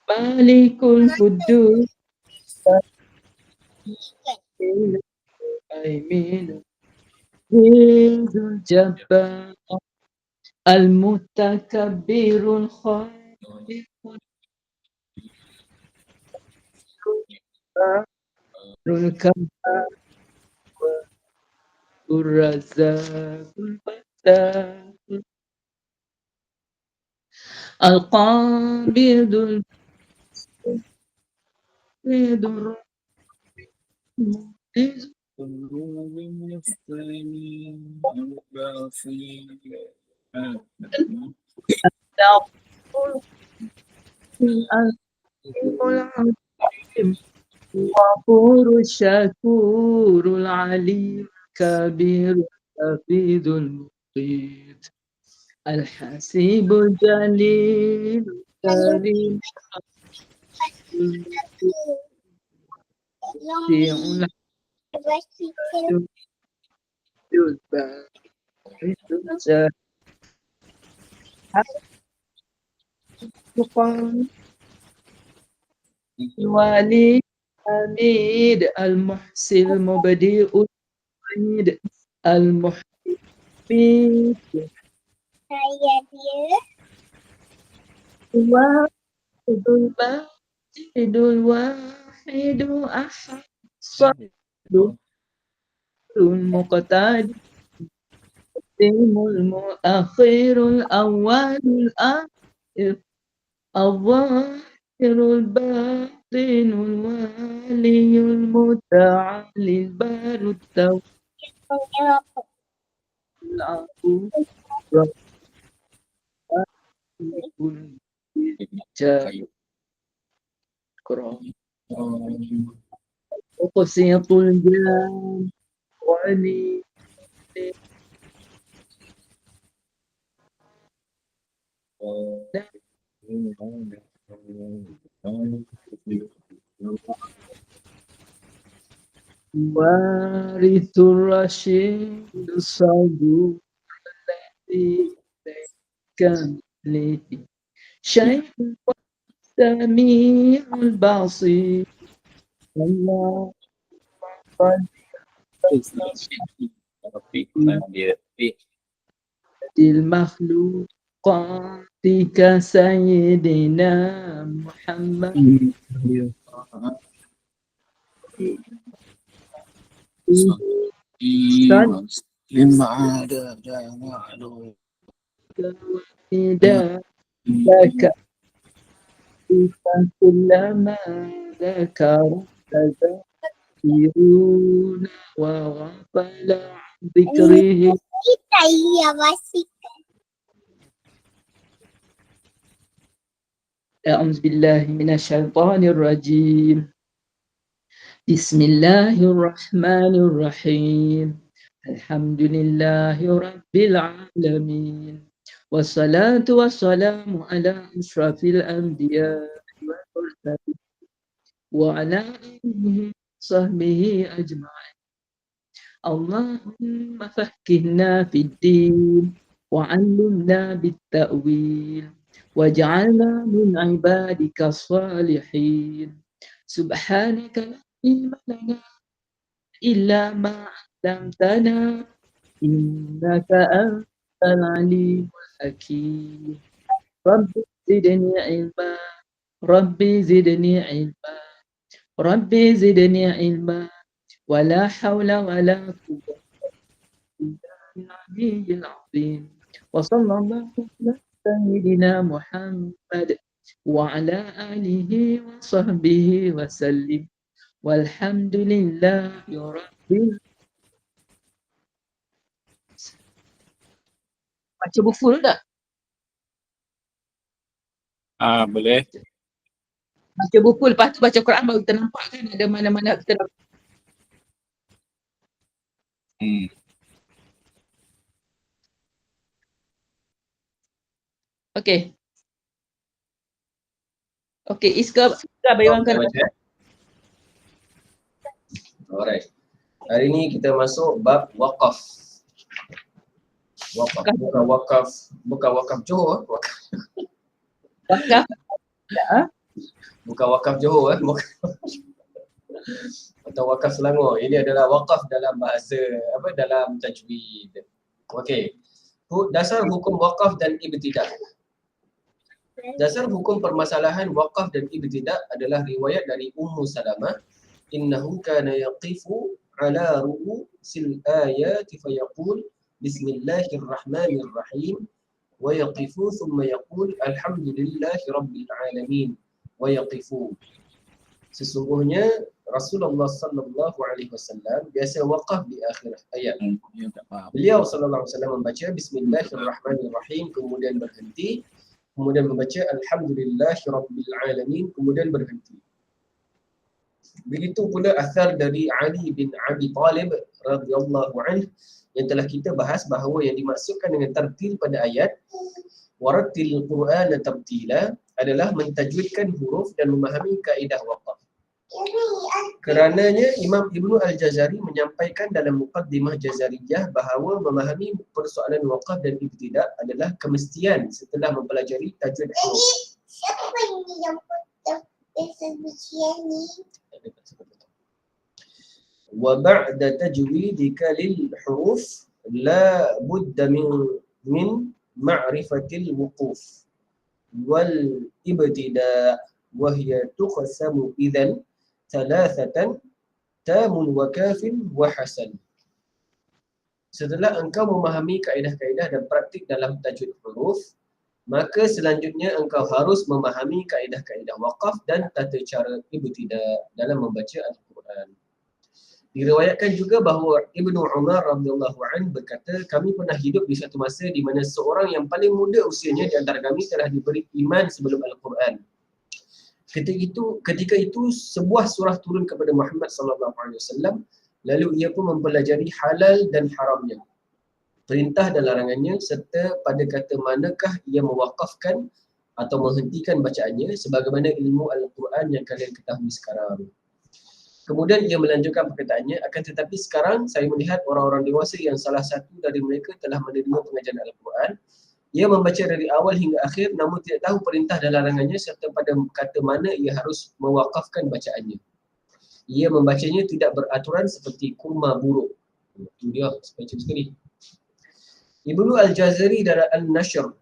Malikul Kudus Aimin Hizul Jabbar Al-Mutakabbirul Khaliqul Kabbar Ar-Razzaqul Fattar Al-Qabidul Mu'izul Al-Hakim Ghafurul Syakurul Alim Kabirul Hafizul Muqit Al-Hasibul Jalilul Karim Al-Wasi'ul Hamidul Barisul Syahid Wali Hamid Al-Muhsil Mubadi'ul Hamid Al-Muhmid Wahidul Wahidul Wahidu Ahad Sadul Muqtadi Timul Muakhirul Awalul Akhir Al-Zahirul Batinul Waliyul Muta'alil Barut Tawil Abu Rabbul Jahil Qur'an Qasiyatul Jam Wali Warithur Rashid Sabu Kamlihi Syaikhul Sami'ul Basir Allah Fadil Makhluqatika Sayyidina Muhammad لما عاد معلوم Ida Laka Kullama Dhakara Tazakiruna Wa ghafala Dhikrihi A'udzu billahi minasyaitonir rajim. Bismillahirrahmanirrahim. Alhamdulillahi rabbil alamin. Wassalatu wassalamu ala asyrafil anbiya'i wal mursalin wa ala alihi sahbihi ajma'in. Allahumma faqqihna fid din wa 'allimna bit ta'wil waj'alna min 'ibadika shalihin. Subhanaka la ilma lana illa ma 'allamtana innaka antal alimul hakim. Rabbi zidni ilma Rabbi zidni ilma Rabbi zidni ilma wala hawla wala quwwata illa billahil azim. Wa sallallahu ala sayyidina Muhammad wa ala alihi wa sahbihi wa sallim. Walhamdulillahi rabbil. Baca buku dulu tak? boleh. Baca buku lepas tu baca Quran baru kita nampak kan ada mana-mana kita dapat. Okey. Okey, Iska bayangkan. Alright. Hari ni kita masuk bab waqaf. Wakaf. Bukan wakaf Johor. Wakaf. Bukan wakaf Johor. Atau wakaf Selangor. Ini adalah wakaf dalam bahasa dalam tajwid. Okey. Dasar hukum wakaf dan ibtidah. Dasar hukum permasalahan wakaf dan ibtidah adalah riwayat dari Ummu Salamah, innahu kana yaqifu ala ru'usil ayati fayaqul bismillahirrahmanirrahim wa yaqifu thumma yaqul alhamdulillahi rabbil alamin wa yaqifu. Sesungguhnya Rasulullah sallallahu alaihi wasallam biasa waqaf di akhir ayat. Beliau sallallahu alaihi wasallam membaca bismillahirrahmanirrahim kemudian berhenti, kemudian membaca alhamdulillahi rabbil alamin kemudian berhenti. Begitu pula asar dari Ali bin Abi Talib radhiyallahu anhu yang telah kita bahas bahawa yang dimaksudkan dengan tartil pada ayat warattil Qur'ana tartila adalah mentajwidkan huruf dan memahami kaedah waqaf. Kerananya Imam Ibnu Al-Jazari menyampaikan dalam Muqaddimah Jazariyah bahawa memahami persoalan waqaf dan ibtidah adalah kemestian setelah mempelajari tajwid huruf. Siapa ini yang begini? Wa ba'da tajwidika lil huruf la budda min ma'rifatil wuquf wal ibtida wa hiya tuqsamu idzan thalathatan tamun wa kafin wa hasan. Setelah engkau memahami kaedah-kaedah dan praktik dalam tajwid huruf, maka selanjutnya engkau harus memahami kaedah-kaedah waqaf dan tata cara ibtidah dalam membaca Al-Quran. Diriwayatkan juga bahawa Ibnu Umar radhiyallahu anhu berkata, kami pernah hidup di satu masa di mana seorang yang paling muda usianya di antara kami telah diberi iman sebelum Al-Quran. Ketika itu sebuah surah turun kepada Muhammad sallallahu alaihi wasallam, lalu ia pun mempelajari halal dan haramnya, perintah dan larangannya, serta pada kata manakah ia mewakafkan atau menghentikan bacaannya sebagaimana ilmu Al-Quran yang kalian ketahui sekarang. Kemudian ia melanjutkan perkataannya, akan tetapi sekarang saya melihat orang-orang dewasa yang salah satu dari mereka telah menerima pengajaran Al-Quran. Ia membaca dari awal hingga akhir namun tidak tahu perintah dan larangannya serta pada kata mana ia harus mewakafkan bacaannya. Ia membacanya tidak beraturan seperti kurma buruk. Itu dia, macam sekali. Ibnu Al-Jazari dari Al-Nashr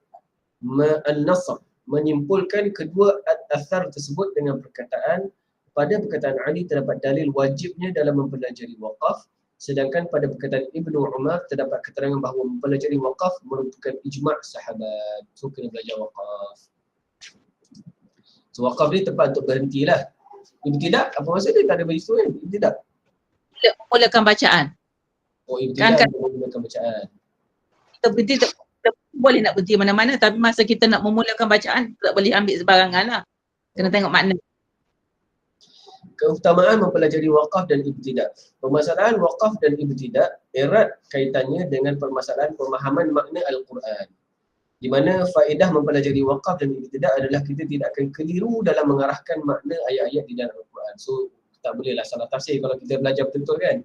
Al-Nasr menyimpulkan kedua athar tersebut dengan perkataan, pada perkataan Ali terdapat dalil wajibnya dalam mempelajari waqaf, sedangkan pada perkataan Ibnu Umar terdapat keterangan bahawa mempelajari waqaf merupakan ijma' sahabat. So kena belajar waqaf. So waqaf ni tempat untuk berhentilah. Ibtidah, apa maksud dia? Tak ada bagi kan? Ibtidah. Memulakan bacaan. Oh, ibtidah Kan- memulakan bacaan. Kita berhenti, kita boleh nak berhenti mana-mana, tapi masa kita nak memulakan bacaan, tak boleh ambil sebarangan lah. Kena tengok makna. Keutamaan mempelajari waqaf dan ibtidah. Permasalahan waqaf dan ibtidah erat kaitannya dengan permasalahan pemahaman makna Al-Quran. Di mana faedah mempelajari waqaf dan ibtidah adalah kita tidak akan keliru dalam mengarahkan makna ayat-ayat di dalam Al-Quran. So tak bolehlah salah tafsir kalau kita belajar betul-betul kan.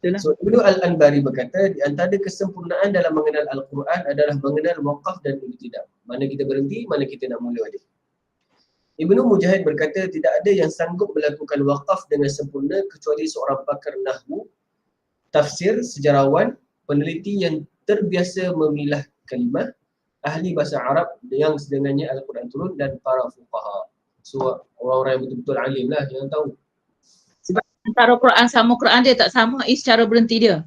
Itulah. So Ibnu Al-Anbari berkata, di antara kesempurnaan dalam mengenal Al-Quran adalah mengenal waqaf dan ibtidah. Mana kita berhenti, mana kita nak mula dia. Ibnu Mujahid berkata, tidak ada yang sanggup melakukan waqaf dengan sempurna kecuali seorang pakar nahwu, tafsir, sejarawan, peneliti yang terbiasa memilah kalimah, ahli bahasa Arab yang sedengannya Al-Quran turun dan para fuqaha. So orang-orang yang betul-betul alim lah yang tahu. Antara Quran sama Quran dia tak sama, cara berhenti dia.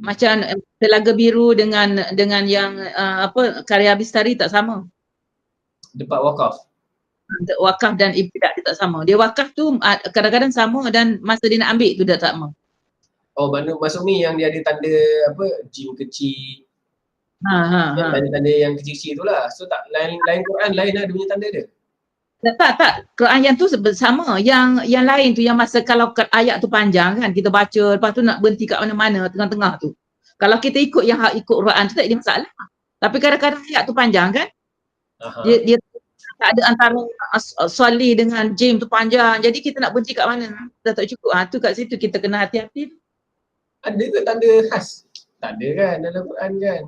Macam Telaga Biru dengan yang karya Bistari tak sama. Depan waqaf. Wakaf dan ibtidah dia tak sama. Dia wakaf tu kadang-kadang sama dan masa dia nak ambil tu dah tak sama. Oh, maksud ni yang dia ada tanda jim kecil. Ha. Tanda-tanda yang kecil-kecil tu lah. So tak lain Quran lain lah dia punya tanda dia. Tak. Quran yang tu sama. Yang lain tu yang masa kalau ayat tu panjang kan, kita baca, lepas tu nak berhenti kat mana-mana tengah-tengah tu. Kalau kita ikut Quran tu tak ada masalah. Tapi kadang-kadang ayat tu panjang kan. Dia tak ada antara Salih dengan Jim tu panjang. Jadi kita nak berhenti kat mana? Dah tak cukup. Tu kat situ kita kena hati-hati. Ada ke tanda khas? Tak ada kan dalam Quran kan?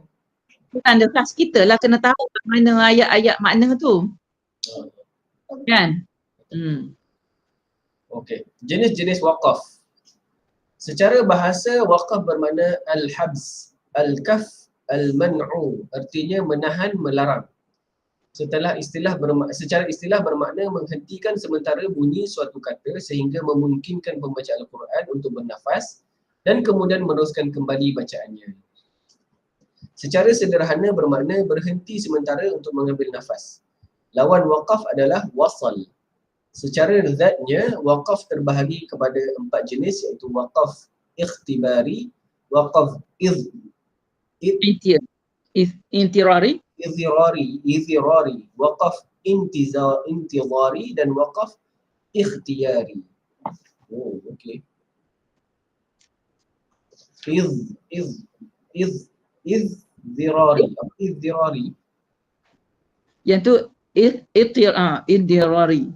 Bukan ada kelas kita lah kena tahu mana ayat-ayat makna tu. Kan? Okey. Jenis-jenis waqaf. Secara bahasa waqaf bermakna al-habs, al-kaf, al-man'u. Artinya menahan, melarang. Secara istilah bermakna menghentikan sementara bunyi suatu kata sehingga memungkinkan pembaca Al-Quran untuk bernafas dan kemudian meneruskan kembali bacaannya. Secara sederhana bermakna berhenti sementara untuk mengambil nafas. Lawan waqaf adalah wasal. Secara zatnya, waqaf terbahagi kepada 4 jenis iaitu waqaf ikhtibari, waqaf Intirari, izirari, waqaf intizari dan waqaf ikhtiyari. Oh, okey. Izirari. yang tu intirari.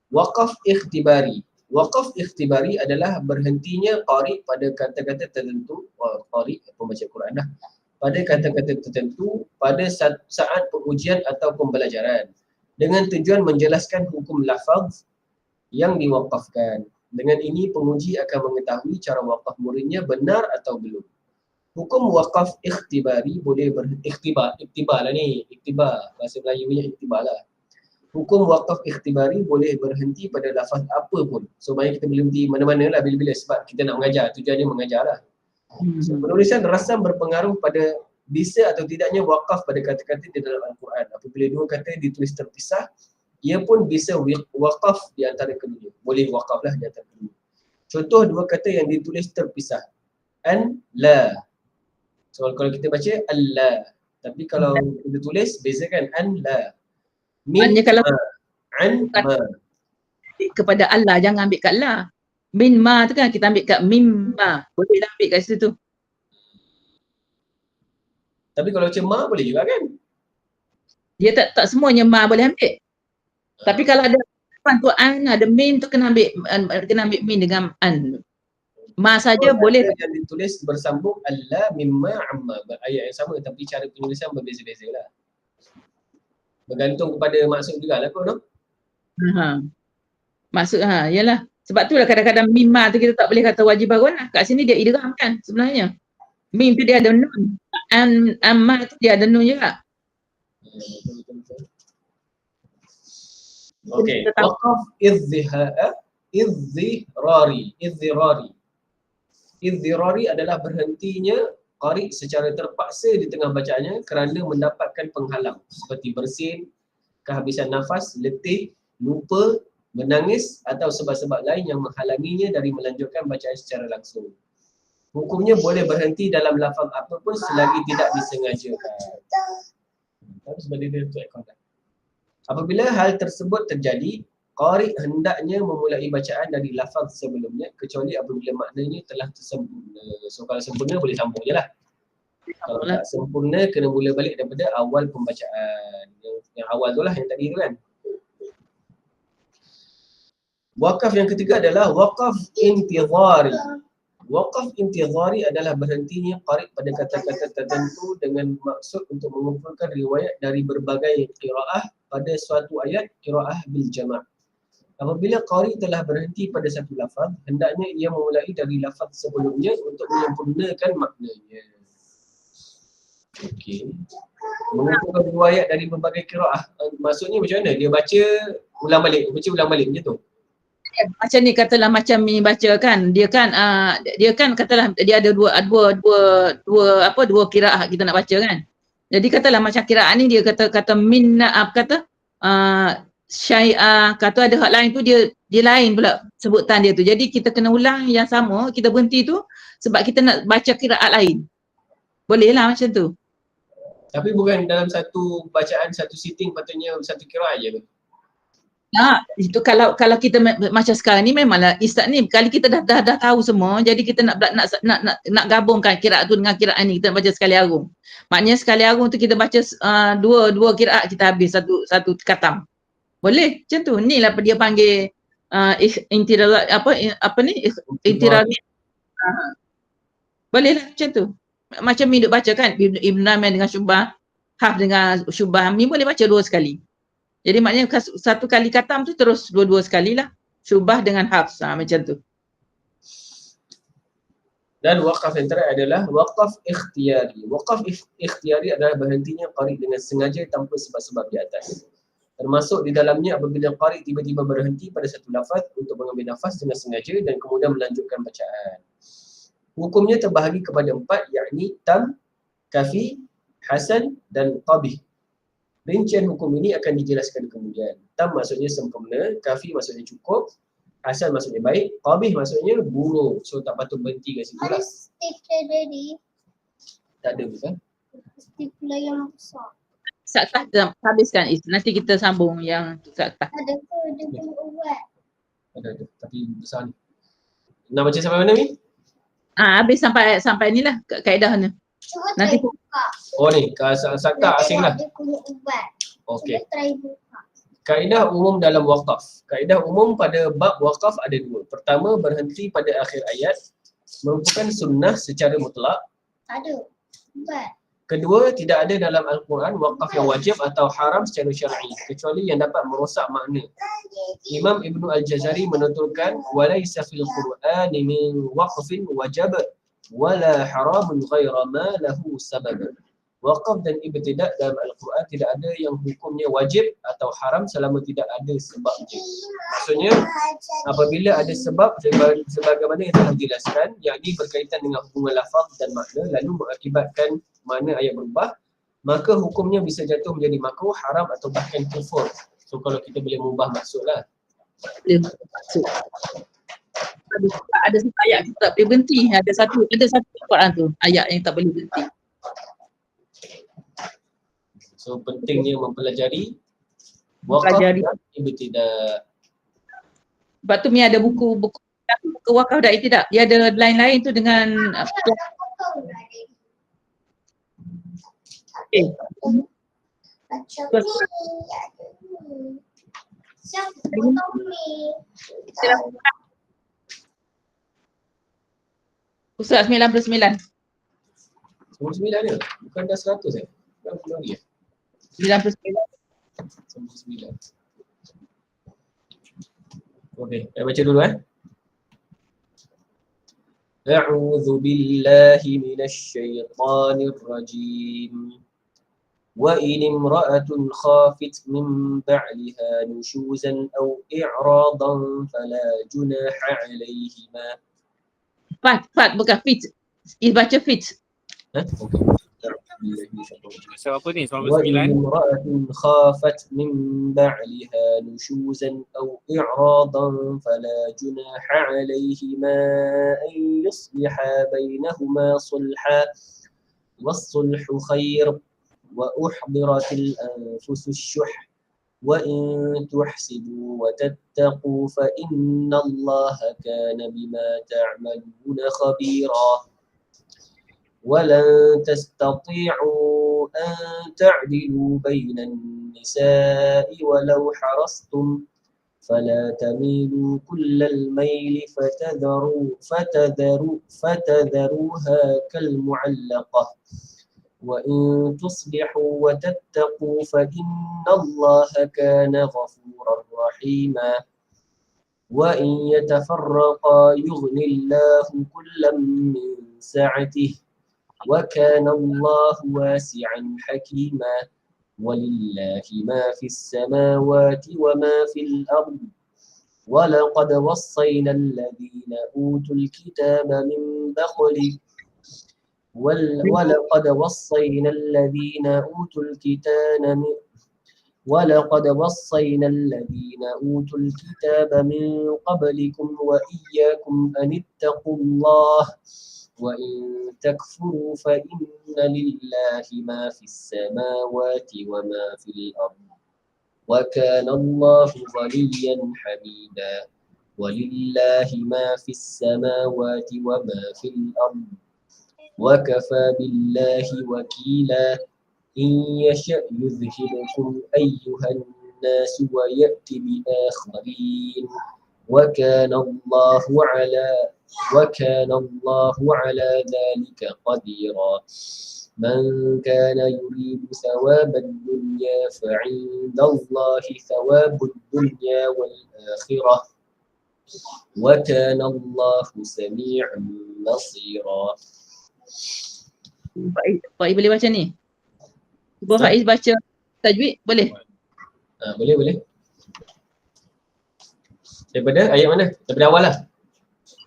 Waqaf ikhtibari. Waqaf ikhtibari adalah berhentinya qari pada kata-kata tertentu, qari pembaca Quran dah, pada kata-kata tertentu pada saat pengujian atau pembelajaran dengan tujuan menjelaskan hukum lafaz yang diwaqafkan. Dengan ini penguji akan mengetahui cara waqaf muridnya benar atau belum. Hukum waqaf ikhtibari boleh iktibar lah ni, iktibar bahasa Melayunya iktibar lah. Hukum waqaf ikhtibari boleh berhenti pada lafaz apa pun. So banyak kita boleh berhenti mana-mana lah bila-bila sebab kita nak mengajar, tujuannya mengajar lah. So, penulisan rasam berpengaruh pada bisa atau tidaknya waqaf pada kata-kata di dalam Al-Quran. Apabila dua kata ditulis terpisah, ia pun bisa waqaf di antara keduanya. Boleh waqaf lah di antara keduanya. Contoh dua kata yang ditulis terpisah. An, la. So kalau kita baca Allah. Tapi kalau kita tulis bezakan an, la. Min, Maknanya kalau ma. An, ma. kepada Allah, jangan ambil kat la. Min ma tu kan kita ambil kat mim ma. Boleh lah ambil kat situ. Tapi kalau macam ma boleh juga kan? Dia tak semuanya ma boleh ambil. Tapi kalau ada depan tu an, ada min tu kena ambil min dengan an. Ma saja boleh. Yang ditulis bersambung Allah mimma amma. Ayat yang sama tapi cara penulisan berbeza-beza lah. Bergantung kepada maksud juga lah kot, no? Maksud yalah. Sebab tu lah kadang-kadang mimma tu kita tak boleh kata wajib bangun lah. Kat sini dia idgham kan sebenarnya. Mim tu dia ada nun. Amma tu dia ada nun juga. Okey. Waqaf idzirari. Idzirari adalah berhentinya qari secara terpaksa di tengah bacaannya kerana mendapatkan penghalang seperti bersin, kehabisan nafas, letih, lupa, menangis atau sebab-sebab lain yang menghalanginya dari melanjutkan bacaan secara langsung. Hukumnya boleh berhenti dalam lafaz apapun selagi tidak disengajakan. Apabila hal tersebut terjadi, qari hendaknya memulai bacaan dari lafaz sebelumnya kecuali apabila maknanya telah tersempurna. So kalau sempurna boleh sambung je lah. Kalau tak sempurna kena mula balik daripada awal pembacaan. Yang awal tu lah yang tadi tu kan. Waqaf yang ketiga adalah waqaf intizari. Waqaf intizari adalah berhentinya qari pada kata-kata tertentu dengan maksud untuk mengumpulkan riwayat dari berbagai qiraah pada suatu ayat qiraah bil jama'. Apabila qari telah berhenti pada satu lafaz, hendaknya ia memulai dari lafaz sebelumnya untuk menyempurnakan maknanya. Okey. Mengumpulkan riwayat dari berbagai qiraah. Maksudnya macam mana? Dia baca ulang balik macam tu. Macam ni katalah macam ni baca kan. Dia kan katalah dia ada dua qiraah kita nak baca kan. Jadi katalah macam qiraah ni dia kata minna kata syai'a, kata ada hak lain tu dia lain pula sebutan dia tu. Jadi kita kena ulang yang sama, kita berhenti tu sebab kita nak baca qiraat lain. Boleh lah macam tu. Tapi bukan dalam satu bacaan, satu sitting patutnya satu qiraat je tu. Itu kalau kita macam sekarang ni memanglah Ustaz ni kali kita dah tahu semua, jadi kita nak gabungkan qiraat tu dengan qiraat ni, kita nak baca sekali arung. Maknanya sekali arung tu kita baca dua qiraat kita habis satu khatam. Boleh macam tu. Inilah dia panggil intirari. Bolehlah macam tu. Macam Mi duk baca kan, Ibn Naim dengan Syubah, Haf dengan Syubah, Mi boleh baca 2 sekali. Jadi maknanya satu kali khatam tu terus dua-dua sekali lah. Syubah dengan Haf, macam tu. Dan wakaf yang terakhir adalah wakaf ikhtiari. Wakaf ikhtiari adalah berhentinya qari dengan sengaja tanpa sebab-sebab di atas. Termasuk di dalamnya apabila qari tiba-tiba berhenti pada satu lafaz untuk mengambil nafas dengan sengaja dan kemudian melanjutkan bacaan. Hukumnya terbahagi kepada 4, yakni tam, kafi, hasan dan qabih. Rincian hukum ini akan dijelaskan kemudian. Tam maksudnya sempurna, kafi maksudnya cukup, hasan maksudnya baik, qabih maksudnya buruk. So tak patut berhenti kat situ lah. Ada stapler tadi. Tak ada bukan? Stapler yang besar. Saktah habiskan Is. Nanti kita sambung yang saktah. Ada ke? Dia punya ubat. Ada. Tapi besar ni. Nak baca sampai mana ni? Habis sampai ni lah kaedah ni. Cuba Nanti try buka. Oh ni, sakta asing lah. Dia punya ubat. Okey. Cuba try buka. Kaedah umum dalam wakaf. Kaedah umum pada bab wakaf ada 2. Pertama, berhenti pada akhir ayat merupakan sunnah secara mutlak. Tak ada. Ubat. Kedua, tidak ada dalam Al-Quran wakaf yang wajib atau haram secara syar'i kecuali yang dapat merosak makna. Imam Ibnu Al-Jazari menuturkan walaysa fil Qur'ani min waqfin wajib wala haramun ghaira ma lahu sabab. Wakaf dan ibtidak dalam Al-Quran tidak ada yang hukumnya wajib atau haram selama tidak ada sebabnya. Maksudnya apabila ada sebab sebagaimana yang telah dijelaskan, yakni berkaitan dengan hubungan lafaz dan makna lalu mengakibatkan makna ayat berubah, maka hukumnya bisa jatuh menjadi makruh, haram atau bahkan kufur. So kalau kita boleh mengubah maksudlah. Ada satu ayat kita tak boleh berhenti. Ada satu Quran tu ayat yang tak boleh berhenti. So pentingnya mempelajari wakaf dan ibtidak. Sebab tu Mi ada buku wakaf dan ibtidak. Dia ada lain-lain tu dengan Macam ni. Siapa potong ni? Ustaz 99. 99 ni? Bukan dah 100 eh? Dah 10 lagi 99. 99. Okey, saya baca dulu A'udzu billahi minasy syaithanir rajim. Wa in imra'atun khafit min ba'liha nushuzan aw i'radan fala junaha 'alayhima. Fat bukan fit. Baca fit. Okey. So apa ni? Soal وَإِنِ 9. امْرَأَةٌ خَافَتْ مِنْ بَعْلِهَا نُشُوزًا أَوْ إِعْرَاضًا فَلَا جُنَاحَ عَلَيْهِمَا أَنْ يُصْلِحَا بَيْنَهُمَا صُلْحًا وَالصُّلْحُ خَيْرٌ وَأُحْضِرَتِ الْأَنْفُسُ الشُّحَّ وَإِنْ تُحْسِنُوا وَتَتَّقُوا فَإِنَّ اللَّهَ كَانَ بِمَا تَعْمَلُونَ خَبِيرًا وَلَنْ تَسْتَطِيعُوا أَنْ تَعْدِلُوا بَيْنَ النِّسَاءِ وَلَوْ حَرَصْتُمْ فَلَا تَمِيلُوا كُلَّ الْمَيْلِ فَتَذَرُوهَا كَالْمُعَلَّقَةِ وَإِنْ تُصْلِحُوا وَتَتَّقُوا فَإِنَّ اللَّهَ كَانَ غَفُورًا رَحِيمًا وَإِنْ يَتَفَرَّقَا يُغْنِ اللَّهُ كُلًّا مِنْ سَعَتِهِ وَكَانَ اللَّهُ وَاسِعًا حَكِيمًا وَلِلَّهِ مَا فِي السَّمَاوَاتِ وَمَا فِي الْأَرْضِ وَلَقَدْ وَصَّيْنَا الَّذِينَ أُوتُوا الْكِتَابَ مِنْ قَبْلِكُمْ وَلَقَدْ وَصَّيْنَا الَّذِينَ أُوتُوا الْكِتَابَ مِنْ قَبْلِكُمْ وَإِيَّاكُمْ أَنِ اتَّقُوا اللَّهَ وَإِنْ تَكْفُرُوا فَإِنَّ لِلَّهِ مَا فِي السَّمَاوَاتِ وَمَا فِي الْأَرْضِ وَكَانَ اللَّهُ غَنِيًّا حَمِيدًا وَلِلَّهِ مَا فِي السَّمَاوَاتِ وَمَا فِي الْأَرْضِ وَكَفَى بِاللَّهِ وَكِيلًا إِنْ يَشَأْ يُذْهِبْكُمْ أَيُّهَا النَّاسُ وَيَأْتِ بِآخَرِينَ وَكَانَ اللَّهُ وكان الله على ذلك قديرا من كان يريد ثواب الدنيا فعند الله ثواب الدنيا والآخرة وكان الله سميعا بصيرا. Pak boleh baca ni? Cuba Faiz baca tajwid boleh? Boleh. Daripada ayat mana? Daripada awal lah.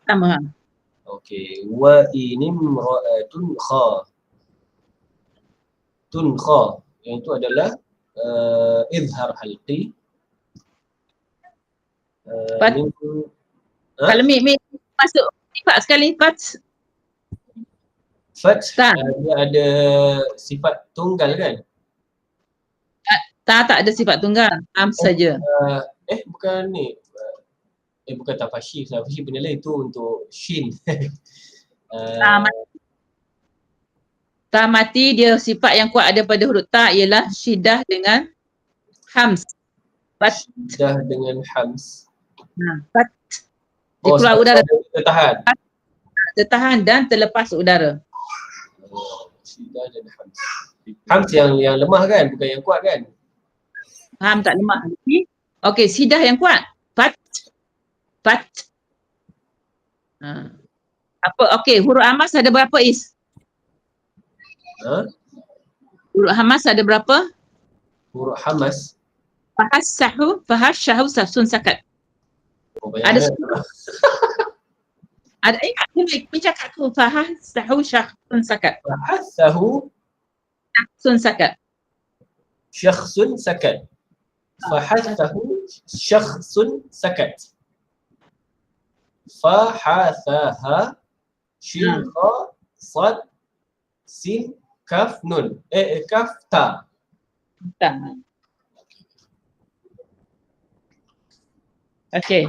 Sama. Okey. Wa inimra'atun kha. Tunkha. Yang itu adalah izhar halqi. Kalau mi masuk sifat sekali fath. Fath dia ada sifat tunggal kan? Tak ada sifat tunggal. Am saja. Bukan ni. Bukan tafashi. Tafashi benda lain itu untuk shin. Ta mati dia sifat yang kuat ada pada huruf ta ialah syiddah dengan hams. Syiddah dengan hams. Fat. Dia keluar udara. Tertahan dan terlepas udara. Syiddah dan hams. Hams yang lemah kan? Bukan yang kuat kan? Ham tak lemah. Okey, syiddah yang kuat. Fat. Apa? Okey, huruf hamas ada berapa is? Huruf hamas ada berapa? Huruf hamas. Fahasyahu safsun sakat. Ada ada ingat ni cakap tu fahasyahu safsun sakat. Fahasyahu safsun sakat. Syakhsun sakat. Fahasyahu syakhsun sakat. Fahasaha shin kha sad sin kaf nun kaf ta. Okey.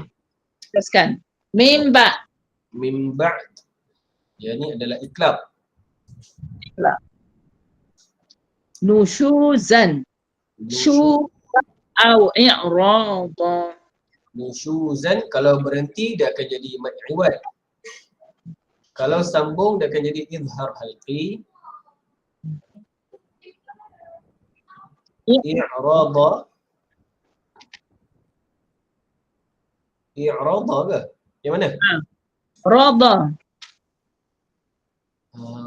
Teruskan. Mim ba. Mim ba'd. Yang ni adalah iklab. Nushuzan. Shu au i'rada. Nushuzan kalau berhenti dia akan jadi mad iwad. Kalau sambung dia akan jadi izhar halqi. I'rada. I'rada ke? Yang mana? Rada.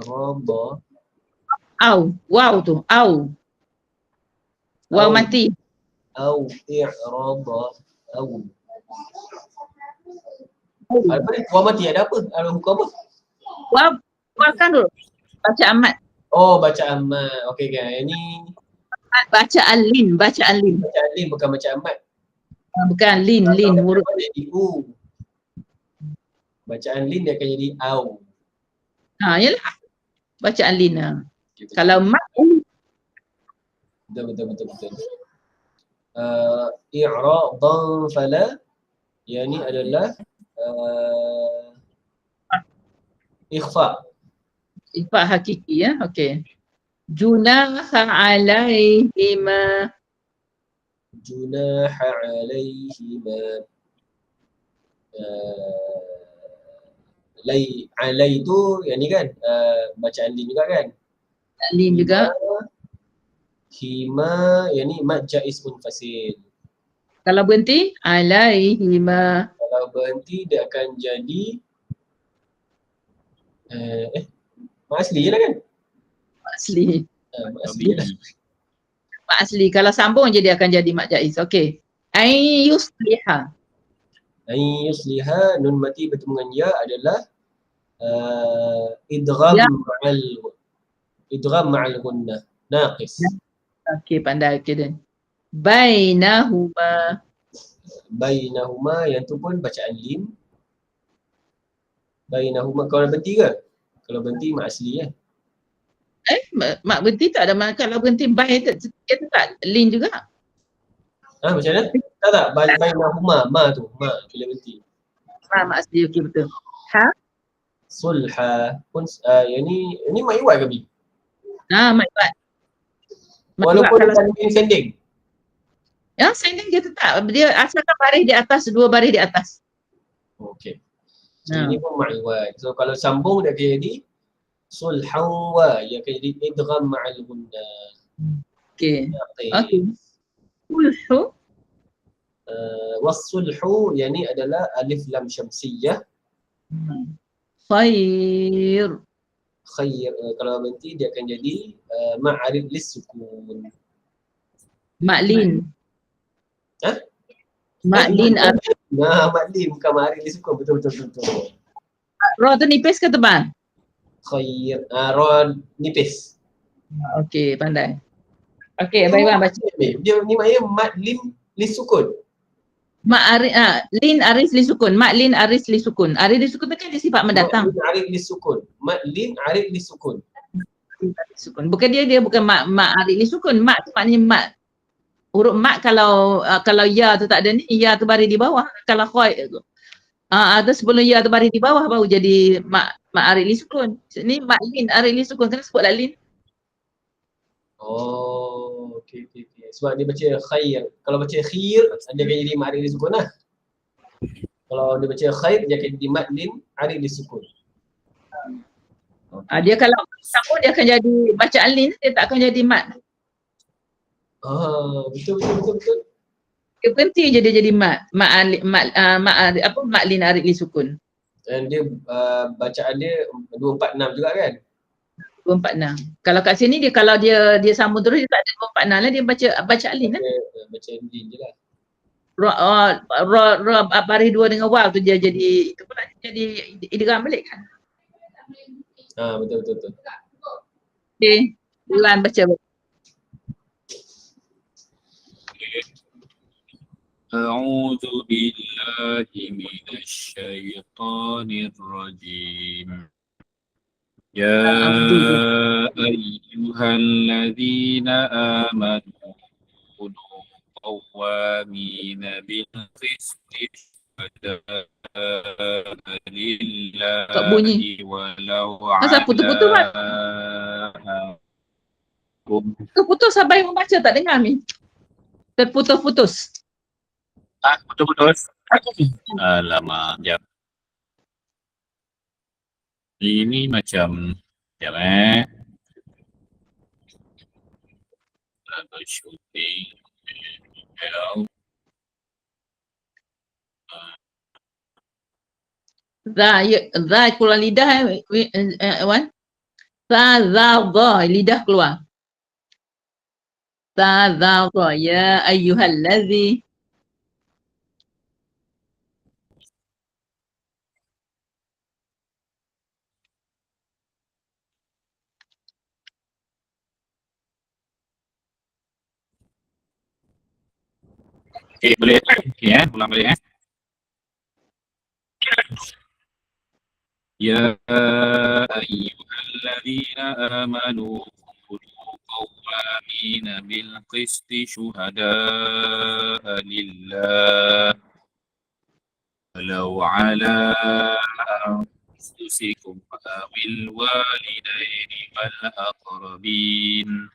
Rada. Au. Wow tu. Au. Wow mati. Au i'rada. Au. Apa ni? Wow mati ada apa? Ada hukum apa? Wow kan tu. Baca amat. Oh, baca amat. Okey kan. Yang ni baca alin. Baca alin bukan baca amat. Bukan lin huruf jadi u. Bacaan lin dia akan jadi au. Yalah. Bacaan lin. Okay, kalau mat betul. I'radan fala yang ni adalah ikhfa. Ikhfa hakiki ya. Okey. Junaha alaihima. Junaha alaihima. Alai tu yang ni kan bacaan lin juga kan? Lin juga. Hima yang ni mad jaiz munfasil. Kalau berhenti alaihima. Kalau berhenti dia akan jadi mak asli je lah kan? Mak asli. Mak asli je lah. Mak asli. Kalau sambung je dia akan jadi mak jaiz. Okey. Ayyusliha. Ayyusliha nun mati bertemu dengan ya adalah idgham ya. Idgham ma'al gunnah naqis. Okey, pandai dan bainahuma. Bainahuma yang tu pun bacaan lin. Bainahuma kalau berhenti ke? Kalau berhenti mak asli ya. Mak berhenti tak ada mak. Kalau berhenti bain dia tak lin juga. Macam mana? Tak. Bainahuma ma tu. Ma bila berhenti. Mak asli okey betul. Sulha pun yang ni mak iwat ke bi? Mak iwat. Walaupun dia sending. Ya, sending dia tetap. Dia asalkan baris di atas, 2 baris di atas. Okey. So ini pun ma'iwad. So kalau sambung dia akan jadi sulhan wa, ia akan jadi idgham ma'al gunnah. Okey. Okey. Okey. Sulhu. Wassulhu yani adalah alif lam syamsiyah. Khair. Khair, kalau nanti dia akan jadi ma'arif lis sukun. Maklin. Hah? Maklin. Nah, maklin bukan ma'arif lis sukun. Betul. Ra tu nipis ke tebal? Khair, ra nipis. Okey, pandai. Okey, baik bang baca. Dia ni maknanya maklin lis sukun. Lin aris li sukun. Maklin aris li sukun. Aris li sukun tu kan dia sifat mendatang. Maklin arif lis sukun. Maklin arif lis sukun. Sukun. Bukan dia bukan mak aris li sukun. Mak tu maknanya mak. Huruf mak kalau ya tu tak ada ni, ya tu baris di bawah. Kalau khair atau sebelum ya tu baris di bawah baru jadi mak aris li sukun. Ni maklin aris li sukun, kena sebutlah lin. Oh, okey. Sebab dia baca khair. Kalau baca khir, dia akan jadi ma'arif lis sukun lah. Kalau dia baca khair, dia akan jadi maklin arif lis sukun. Dia kalau sambung dia akan jadi bacaan lin, dia tak akan jadi mat. Betul. Dia berhenti je dia jadi mat. Maklin aris li sukun. Dan dia bacaan dia 246 juga kan? 246. Kalau kat sini kalau dia sambung terus dia tak ada 246 lah, dia baca alin lah. Baca lin je lah. Ra baris dua dengan waw tu dia jadi itu pula jadi idgham balik kan. Betul. Okey, Bulan baca. أعوذ بالله من الشيطان الرجيم يا أيها الذين آمنوا كونوا قوامين بالقسط شهداء لله ولو على Putus sampai membaca tak dengar ni. Terputus-putus. Putus. Alamak, jap. Ini macam jap shooting. Za keluar lidah Wan. Za lidah keluar. Za ya ayyuhallazi. Okey, boleh. Okey ulang balik Ya ayyuhalladzina amanu kunu qawwamina bil qisti syuhada'a lillah walau ala anfusikum awil walidaini wal aqrabin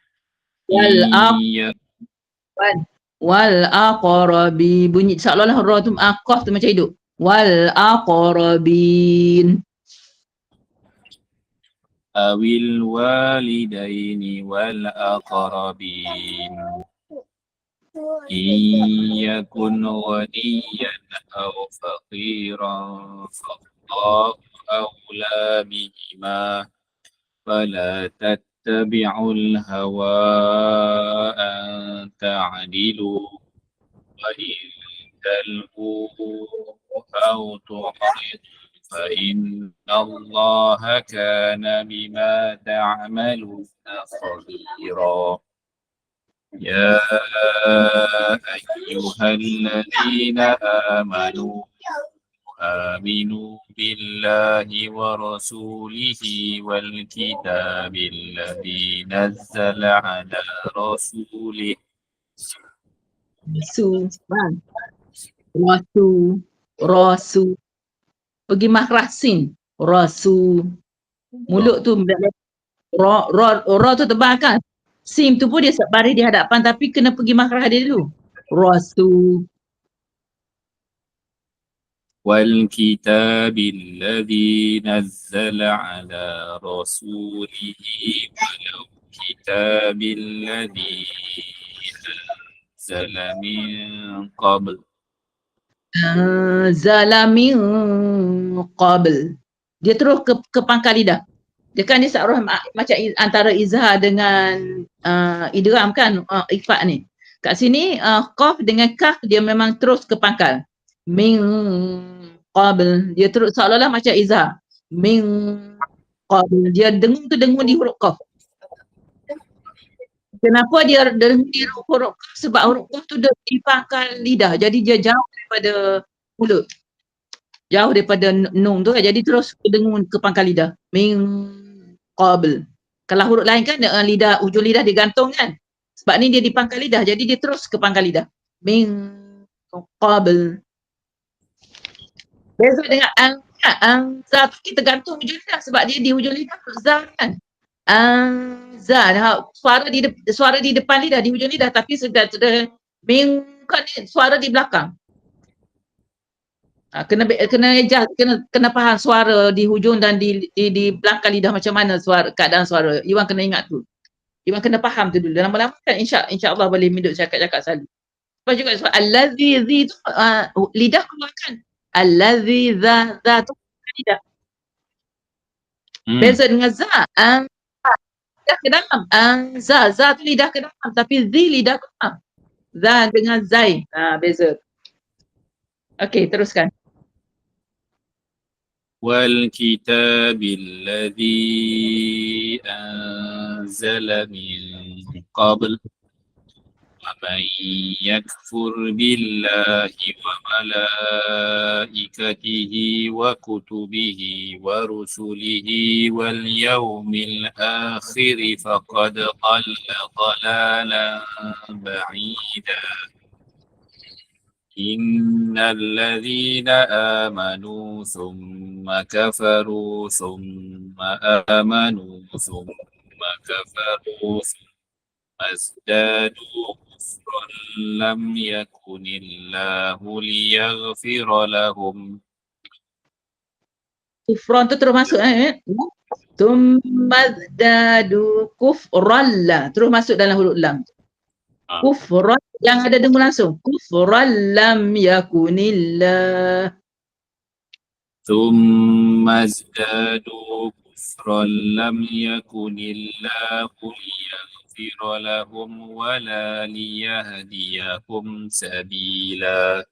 Wal aqrabi, bunyi seolah-olah ra tu aqaf tu macam hidup. Wal aqrabin awil walidaini wal aqrabin iyakun ghaniyan aw faqiran fallahu awla bihima fala اتبعوا الهوى أن تعدلوا وإن تلووا أو تعرضوا فإن الله كان بما تعملون خبيرا يا أيها الذين آمنوا بالله ورسوله والكتاب الذي نزل على رسوله Rasul pergi makhraj sin. Rasul mulut tu ra tu tebal kan. Sim tu pun dia baris di hadapan tapi kena pergi makhraj dia dulu. Rasul والكتاب الذي نزل على رسوله والكتاب الذي أنزل من قبل Zalamin qabl. Dia terus ke pangkal lidah. Dia kan dia sa'ruh macam antara izhar dengan idgham kan, ikhfa ni. Kat sini qaf dengan kaf dia memang terus ke pangkal. Min qabl. Dia terus seolah-olah macam izhar. Min qabl. Dia dengung tu dengung di huruf qaf. Kenapa dia dengung di huruf qaf? Sebab huruf qaf tu dia di pangkal lidah. Jadi dia jauh daripada mulut. Jauh daripada nun tu kan. Jadi terus dengung ke pangkal lidah. Min qabl. Kalau huruf lain kan lidah, ujung lidah digantung kan. Sebab ni dia di pangkal lidah. Jadi dia terus ke pangkal lidah. Min qabl. Beza dengan anza tu kita gantung ujung lidah sebab dia di ujung lidah za kan. Anza suara di depan lidah, di ujung lidah, tapi sudah min kan ni suara di belakang. Kena faham suara di hujung dan di belakang lidah macam mana keadaan suara. Iwan kena ingat tu. Iwan kena faham tu dulu. Lama-lama kan insya-Allah boleh hidup cakap-cakap selalu. Lepas juga sebab allazi zi tu lidah keluarkan. Allazi za tu lidah. Beza dengan za. Lidah ke dalam. Za tu lidah ke dalam tapi zi lidah ke dalam. Za dengan zai. Beza. Okey, teruskan. والكتاب الذي أنزل من قبل ومن يكفر بالله وملائكته وكتبه ورسله واليوم الآخر فقد ضل ضلالا بعيدا إن الذين آمنوا ثم كفروا ثم آمنوا ثم كفروا ثم ازدادوا كفرا لم يكن الله ليغفر لهم. Kufran tu terus masuk Tummazdadu kufran, terus masuk dalam huruf lam. Kufran yang ada dengung langsung. Kufran lam yakunillah. Tummazdadu kufran lam yakunillah liyaghfir lahum wala liyahdiyahum sabila.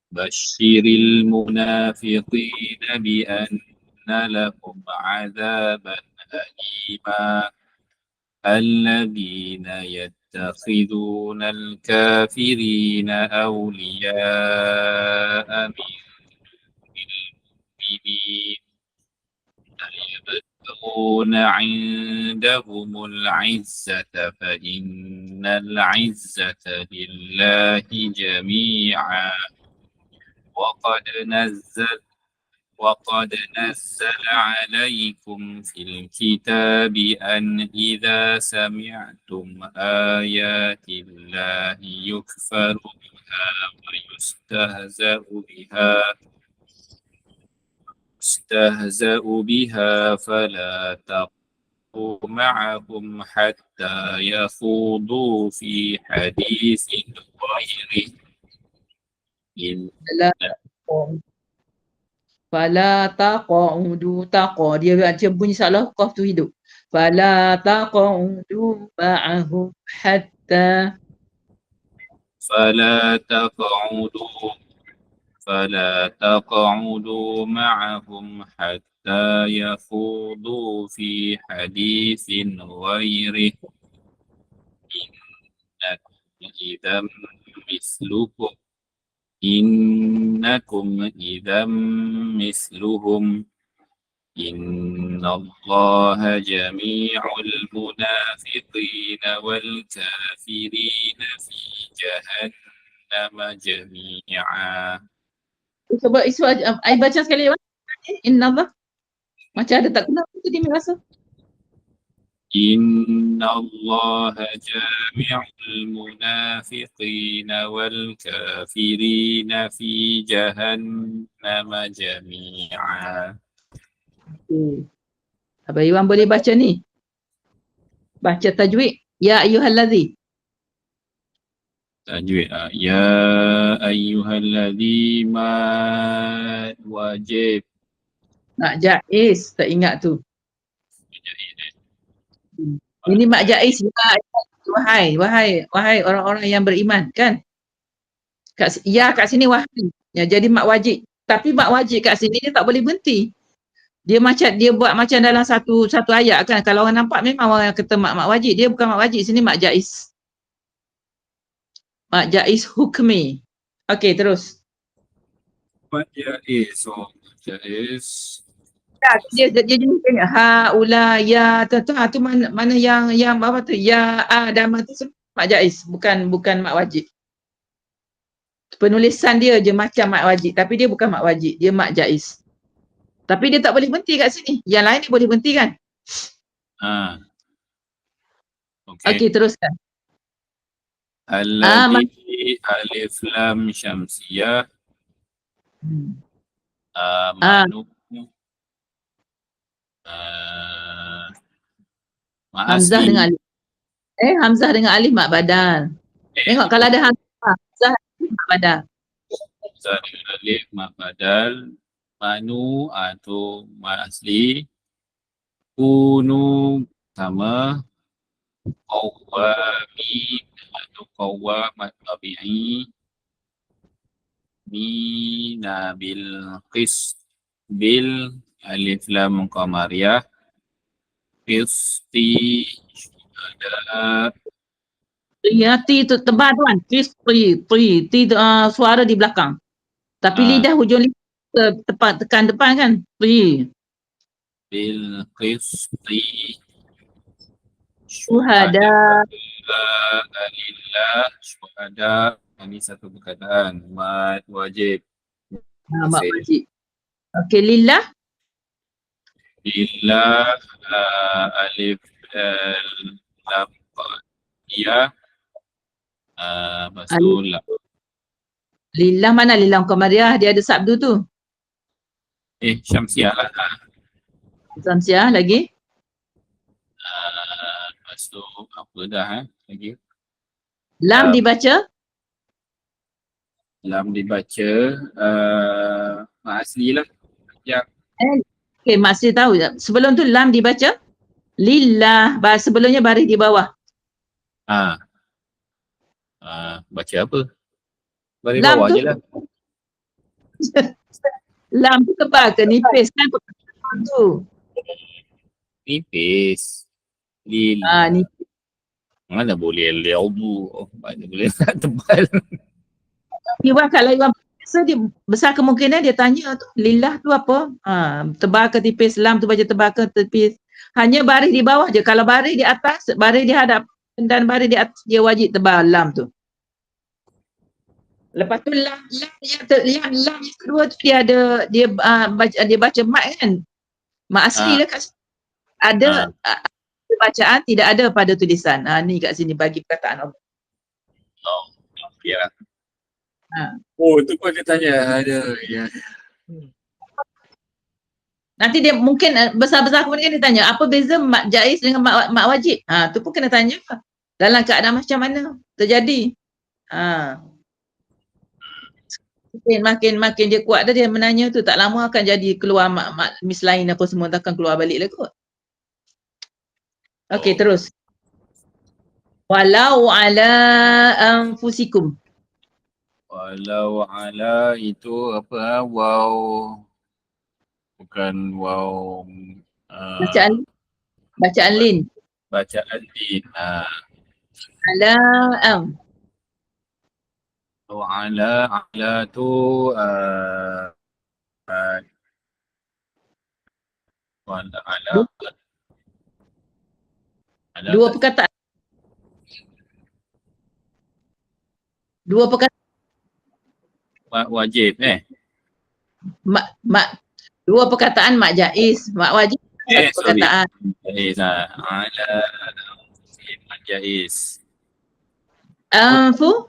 Bashiril munafiqina bi anna lahum azaban alima. Alladhina yattakhiduna al-kafirina awliya'a min dunil mu'minin yabtaghuna 'indahumul 'izzata fa innal 'izzata lillahi jami'a. وقد نزل عليكم في الكتاب أن إذا سمعتم آيات الله يكفر بها ويستهزأ بها فلا تقعدوا معهم حتى يخوضوا في حديث غيره. Fala taqa'udu taqa. Dia macam bunyi salah qaf tu hidup. Fala taqa'udu ma'ahum hatta. Fala taqa'udu ma'ahum hatta yakhudu fi hadithin ghairih. Innakum idham misluhum innallaha jami'ul munafiqina wal kafirina fi jahannama jami'a. Sebab isu ai baca sekali Inallah. Macam ada tak kenal tu dia rasa. Innallaha jami'ul munafiqina wal kafirina fi jahannama jami'a. Abang Iwan boleh baca ni. Baca tajwid. Ya ayyuhalladzi. Tajwid. Ya ayyuhalladzi ma wajib. Mak Jaiz. Tak ingat tu. Ini Mak Jaiz. Wahai orang-orang yang beriman. Kan? Kat sini wahai. Ya, jadi mak wajib. Tapi mak wajib kat sini dia tak boleh berhenti. Dia buat macam dalam satu ayat kan. Kalau orang nampak memang orang kata mak wajib. Dia bukan mak wajib. Sini mak jaiz. Mak jaiz hukmi. Okey, terus. Mak jaiz. So, jaiz. Dia tanya haula ya tu mana yang apa tu ya adam tu mak jaiz, bukan mak wajib. Penulisan dia je macam mak wajib tapi dia bukan mak wajib, dia mak jaiz. Tapi dia tak boleh berhenti kat sini. Yang lain dia boleh berhenti kan? Okey, teruskan. Alladhi alif lam syamsiyah. Manu. Hamzah dengan alif. Hamzah dengan alif mak badal. Tengok kalau ada Hamzah mak badal. Hamzah dengan alif mak badal. Manu atau mak asli. Kunu sama. Qawwami atau qawwam tabi'i. Mina bil qis bil alif lam qamariyah. Qisti syuhada. Ya, ti tu tebal tuan. Qisti, ti suara di belakang. Tapi lidah hujung lidah tekan depan kan? Ti. Bil qisti syuhada. Alillah syuhada. Ini satu perkataan. Mat wajib. Mat wajib. Okey, lillah. Lillah alif lam ya. Masul. Lillah mana lillah qamariyah? Dia ada sabdu tu. Syamsiah lah. Syamsiah lagi. Masuk apa dah lagi? Lam dibaca? Lam dibaca mak asli lah. Ya. Okey, mak asli tahu. Sebelum tu lam dibaca? Lillah. Sebelumnya baris di bawah. Baca apa? Baris lam bawah tu, je lah. Lam tu tebal ke nipis kan? Tu. Nipis. Lillah. Nipis. Mana boleh liaudu. Mana boleh tebal. Iwan kalau Iwan biasa dia besar kemungkinan dia tanya tu lillah tu apa? Tebal ke tipis, lam tu baca tebal ke tipis. Hanya baris di bawah je. Kalau baris di atas, baris di hadap dan baris di atas dia wajib tebal lam tu. Lepas tu lam yang kedua tu dia baca mat kan? Mat asli lah kat sini. Ada bacaan tidak ada pada tulisan. Ni kat sini bagi perkataan Allah. Ya. Oh, tu pun dia tanya. Ada. Ya. Nanti dia mungkin besar-besar kemudian dia tanya apa beza mak jaiz dengan mak wajib. Tu pun kena tanya. Dalam keadaan macam mana terjadi. Makin dia kuat dah dia menanya tu, tak lama akan jadi keluar mak mis lain apa semua takkan keluar balik lah kot. Okey, terus. Walau ala anfusikum. Walau ala itu apa? Wow. Bukan wow. Bacaan lin. Bacaan lin. Ala ala tu dua perkataan. Mak wajib dua dua perkataan mak jaiz, mak wajib Satu sorry. perkataan. Jaiz lah. Ala musliman jaiz. Fu?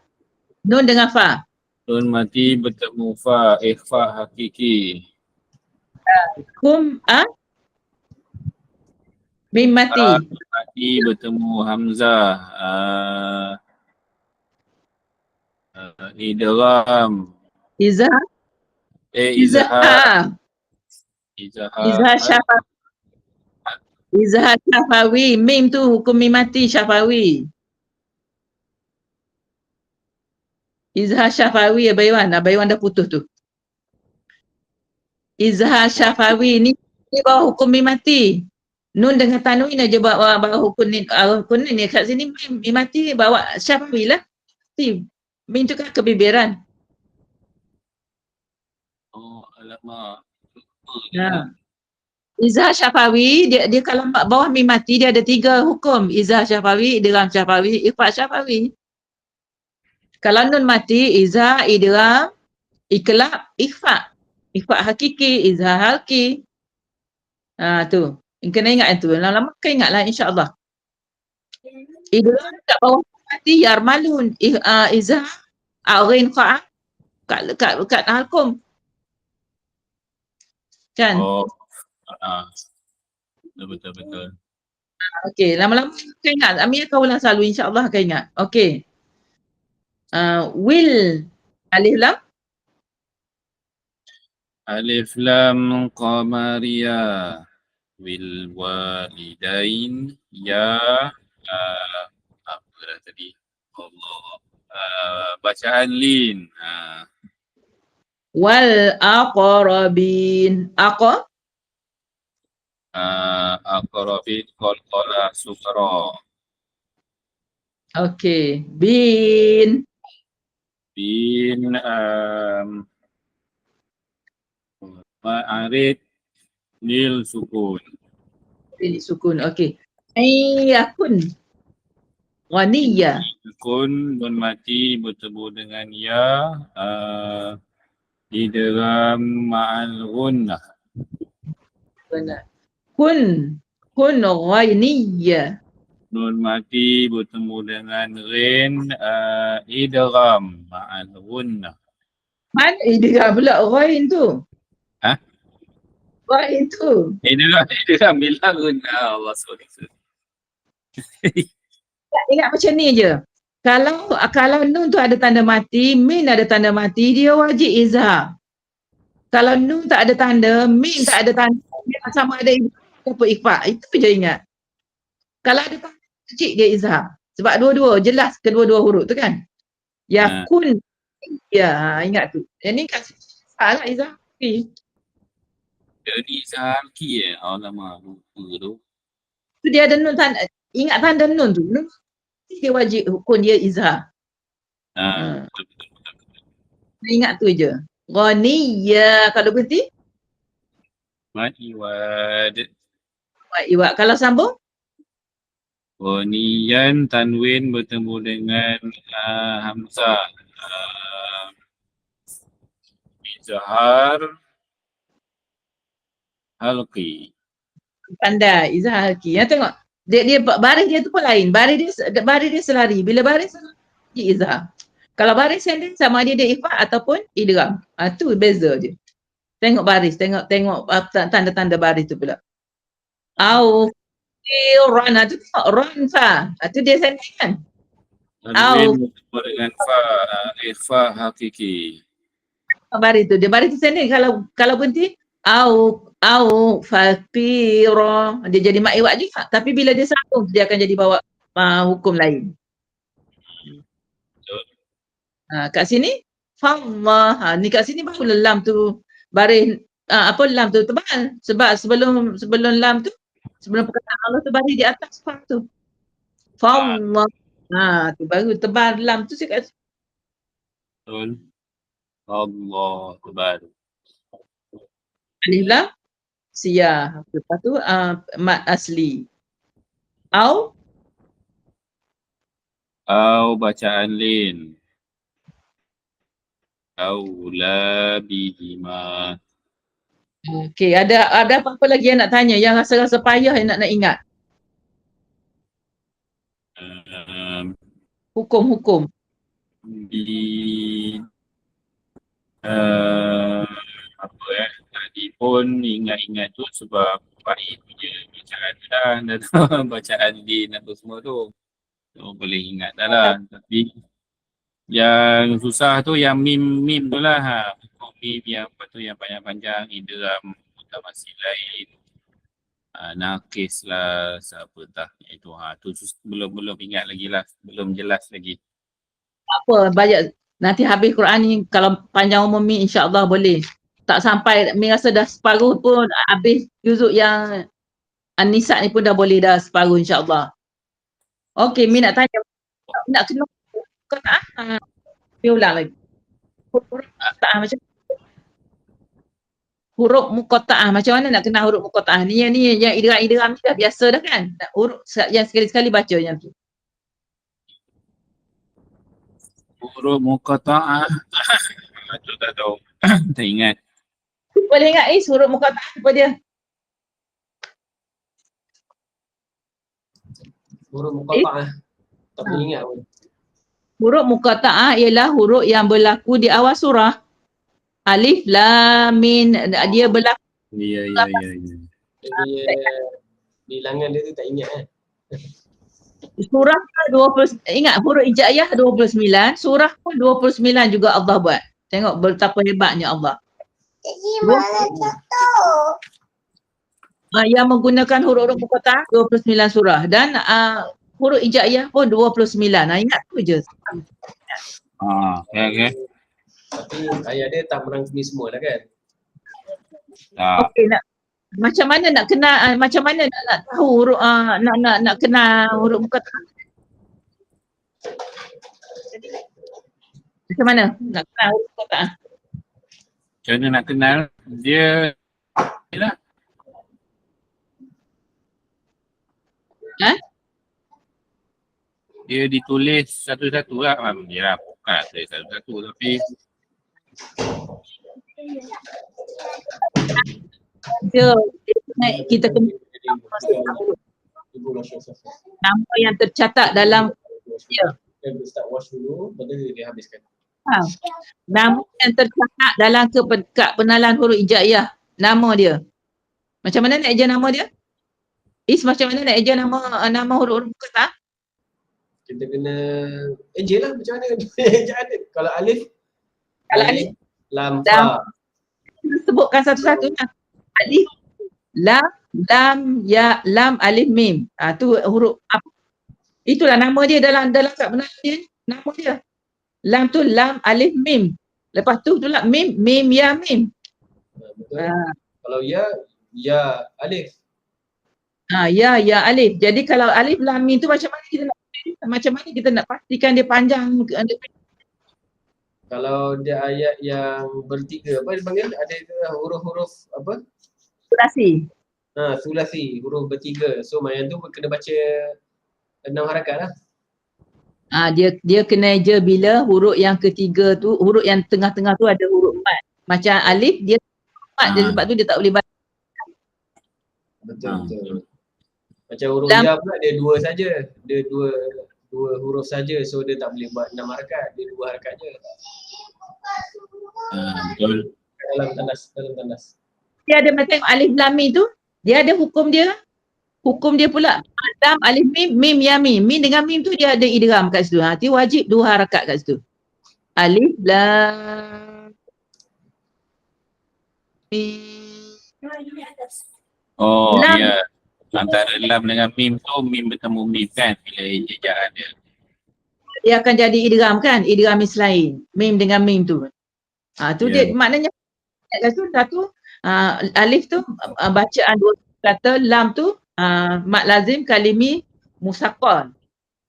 Nun dengan fa. Nun mati bertemu fa, ikhfa hakiki. Kum mim mati. Mati bertemu hamzah. Idgham. Izhar. Izhar. Izhar syafawi. Izhar syafawi. Mim tu hukum mim mati syafawi. Izhar syafawi Abaiwan. Abaiwan dah putus tu. Izhar syafawi ni bawah hukum mim mati. Nun dengan tanwin aja bawah hukum ni kat sini mim mati bawa syafawi lah. Mim tu kan kebibiran. Oh, alamak. Izhar syafawi dia kalau bawah mim mati dia ada 3 hukum. Izhar syafawi, idgham syafawi, ikhfa syafawi. Kalau nun mati izhar, idgham, iqlab, ikhfa. Ikhfa hakiki, izhar halki. Tu. Kena ingat tu. Lama-lama kena ingatlah insya-Allah. Idgham kat bawah mati yarmalun, izhar, ghain fa kat halkum. Kan? Oh. Betul. Okey, lama-lama akan ingat. Amir akan ulang selalu, insya-Allah akan ingat. Okey. Will alif lam Alif lam qamariyah. Wil walidain ya apa dah tadi? Allah. Bacaan lin. wal aqrabin. Aqrabin qalqala sukra. Okey. Bin ma'arid nil sukun. ini sukun. Okey. Yakun ghaniyya. Sukun nun mati bertemu dengan ya idgham ma'al ghunnah. Benar. Kun ghaniyya. Nun mati bertemu dengan ghin idgham ma'al ghunnah. Mana idgham pula ghain tu? Ha? Ghain tu. Idgham bila ghunnah. Allah sorry. Ingat macam ni je. Kalau nun tu ada tanda mati, min ada tanda mati, dia wajib izhar. Kalau nun tak ada tanda, min tak ada tanda, dia sama ada izhar apa ikhfa. Itu je ingat. Kalau ada tanda kecil dia izhar. Sebab dua-dua jelas kedua-dua huruf tu kan. Yakun. Ya, ingat tu. Yang ni kat salah izhar. Dia ni Zalki alamak lupa tu. Tu dia ada nun tanda. Ingat tanda nun tu. Nun dia wajib hukum dia izhar. Betul. Ingat tu je. Ghaniyya. Kalau berhenti? Iwad. Iwak. Kalau sambung? Ghaniyan tanwin bertemu dengan hamzah. Izhar halqi. Pandai. Izhar halki. Yang tengok. Dia baris dia tu pun lain. Baris dia selari. Bila baris dia izhar. Kalau baris yang dia sama dia ikhfa ataupun idgham. Tu beza je. Tengok baris, tengok tanda-tanda baris tu pula. Au ran tu tengok ran fa. Tu dia sendiri kan. Tanwin bertemu dengan fa ikhfa hakiki. Baris tu dia baris tu sendiri kalau berhenti au faqira dia jadi mak iwak juga. Tapi bila dia sambung dia akan jadi bawa hukum lain. Betul. Kat sini fallah. Ni kat sini baru lam tu baris lam tu tebal sebab sebelum lam tu sebelum perkataan Allah tu baris di atas fa tu. Fallah. Tu baru tebal lam tu saya kat. Betul. Allah tebal. Alif lam siyah. Lepas tu mat asli. Au Bacaan lin. Aula bihima. Okey, ada apa-apa lagi yang nak tanya, yang rasa-rasa payah yang nak ingat? Um, Hukum-hukum. di apa tadi pun ingat-ingat tu sebab baik punya bacaan tu dah tahu bacaan di nak tu semua tu. So, boleh ingat dah lah. Tapi yang susah tu yang meme tu lah. Hukum meme yang apa tu yang panjang-panjang, idgham mutawasil lain. Nakis lah, siapa tak itu. Tu belum ingat lagi lah. Belum jelas lagi. Apa, banyak nanti habis Quran ni kalau panjang umur Mi insya-Allah boleh. Tak sampai Mi rasa dah separuh pun habis juzuk yang An-Nisa ni pun dah boleh dah separuh insya-Allah. Okey, Mi nak tanya, nak kena perkataan. Mi ulang lagi. Huruf muqatta'ah macam huruf muqatta'ah macam mana nak kenal huruf muqatta'ah ni yang idgham ni dah biasa dah kan. Huruf yang sekali-sekali baca yang tu. Huruf muqatta'ah. Tu tak tahu. Tak ingat. Boleh ingat huruf muqatta'ah apa dia? Huruf muqatta'ah. Tak boleh ingat pun. Huruf muqatta'ah ialah huruf yang berlaku di awal surah. Alif, lam, mim, dia berlaku. Ya. Jadi bilangan dia tu tak ingat kan. Surah 20, ingat huruf hijaiyah 29, surah pun 29 juga Allah buat. Tengok betapa hebatnya Allah. Jadi mana contoh? Yang menggunakan huruf-huruf muqatta'ah 29 surah dan huruf hijaiyah pun 29. Ingat tu je. Okay. Tapi ayat dia tak merangkumi semua lah kan. Okey, macam mana nak kenal, macam mana nak tahu huruf nak kenal huruf muqatta'ah? Macam mana nak kenal huruf muqatta'ah? Macam mana nak kenal? Dia lah. Dia ditulis satu-satu lah. Dia lah bukan tulis satu-satu tapi Kita kena nama yang tercatat dalam Start watch dulu, lepas tu dia habiskan. nama yang tercatat dalam penalan huruf hijaiyah, nama dia. Macam mana nak eja nama dia? Macam mana nak eja nama huruf muqatta'ah? Kita kena eja lah macam mana ejaan dia. Kalau alif, lam, fa. Sebutkan satu-satunya. Alif, lam, ya, lam, alif, mim. Tu huruf apa? Itulah nama dia dalam kat penalan dia. Nama dia. Lam tu lam, alif, mim. Lepas tu lah mim, ya, mim. Betul. Kalau ya, alif. Ya, alif. Jadi kalau alif, lam, mim tu macam mana kita nak pastikan dia panjang? Kalau dia ayat yang bertiga, apa dia panggil? Ada huruf-huruf apa? Sulasi. Sulasi, huruf bertiga. So yang tu kena baca 6 harakat lah. Dia kena je bila huruf yang ketiga tu, huruf yang tengah-tengah tu ada huruf mat. Macam alif dia mat, jadi sebab tu dia tak boleh baca. Betul. Macam huruf ya pula dia dua saja. Dia dua huruf saja, so dia tak boleh buat 6 harakat, dia 2 harakat je. Betul. Dalam tandas. Dia ada macam alif lam mim tu, dia ada hukum dia. Hukum dia pula lam, alif, mim, ya, mim. Mim dengan mim tu dia ada idgham kat situ. Nanti wajib 2 harakat kat situ. Alif, lam, mim. Lam. Ya. Antara lam dengan mim tu, mim bertemu mim kan bila ejaan dia. Dia akan jadi idgham kan, idgham mislain. Mim dengan mim tu. Dia maknanya kat situ satu alif tu bacaan 2 kata, lam tu mat lazim kalimi musaqqal.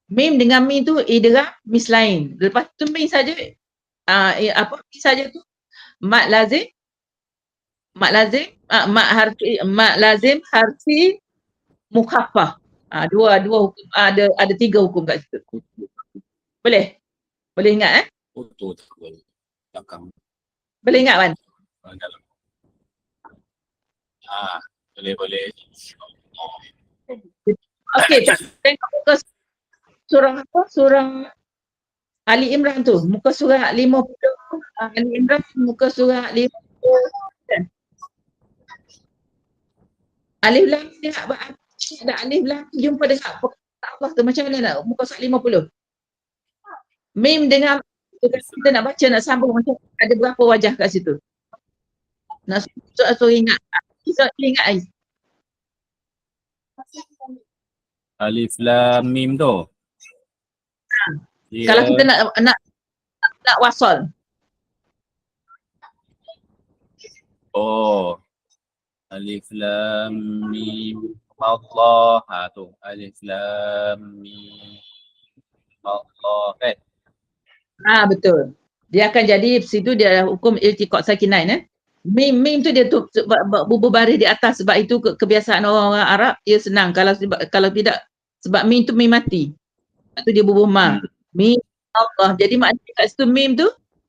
Mim dengan mim tu idgham mislain. Lepas tu mim saja mim saja tu mat lazim mat lazim harfi mukhaffaf. Dua hukum, ada 3 hukum kat situ. Boleh ingat Betul tak boleh. Takkan. Boleh ingat kan? Boleh. Okey, tengok muka surah apa? Surah Ali Imran tu. Muka surah 50. Ali Imran muka surah 50. Alif lam dia ada alif lam jumpa dengan Allah tu macam mana nak muka surat 50. Mim dengan kita nak baca nak sambung macam ada berapa wajah kat situ. Nak suruh ingat. Kita ingat Ais. Alif Lam Mim tu. Kalau kita nak wasal. Alif Lam Mim Allah. Tu Alif Lam Mim Allah kan. Betul. Dia akan jadi situ dia hukum iltiqat sakinain Mim tu dia tu berbaris di atas sebab itu kebiasaan orang Arab dia senang kalau tidak sebab mim tu mim mati. Lepas tu dia bubuh ma. Mim Allah. Jadi maknanya kat situ mim tu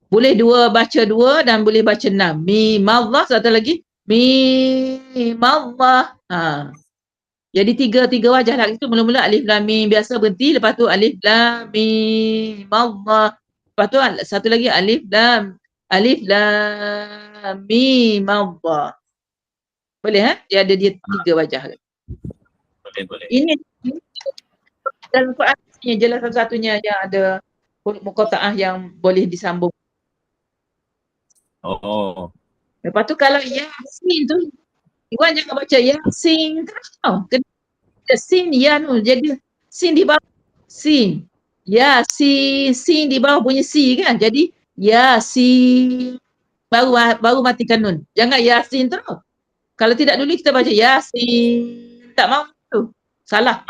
boleh baca dua dan boleh baca 6. Mim Allah satu lagi mim Allah. Jadi tiga wajah lah itu mula-mula alif lam mim biasa berhenti lepas tu alif lam mim Allah. Lepas tu satu lagi alif lam mim Allah. Boleh Dia ada tiga wajah. Boleh. Ini dalam Quran jelas satu-satunya yang ada huruf muqatta'ah yang boleh disambung. Lepas tu kalau Yasin tu Iwan jangan baca Yasin terus tau. Sin ya tu jadi sin di bawah sin. Yasin sin di bawah punya si kan. Jadi Yasin baru matikan nun. Jangan Yasin terus. Kalau tidak dulu kita baca Yasin. Tak mahu tu. Salah.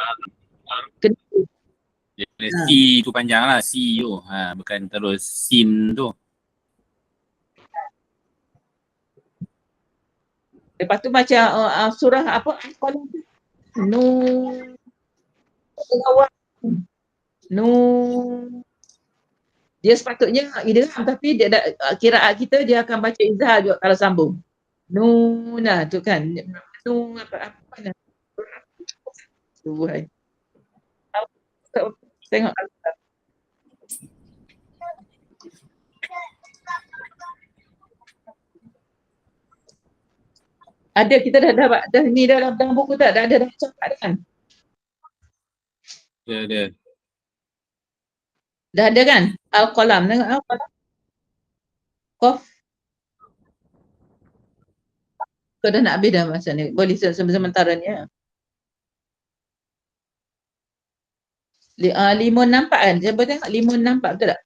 Si tu panjang lah. Si tu. Bukan terus sin tu. Lepas tu macam surah apa? Nun. Dia sepatutnya idgham tapi dia kiraat kita dia akan baca izhar juga kalau sambung. Nun tu kan. Nun apa nak. Tuhan. Tengok ada kita dah ni dalam buku tak? Dah cakap kan? Ada. Dah ada kan? Al-Qalam. Tengok Al-Qalam. Qaf. Kau dah nak habis dah masa ni. Boleh sementara ni Limun nampak kan? Cuba tengok limun nampak betul tak?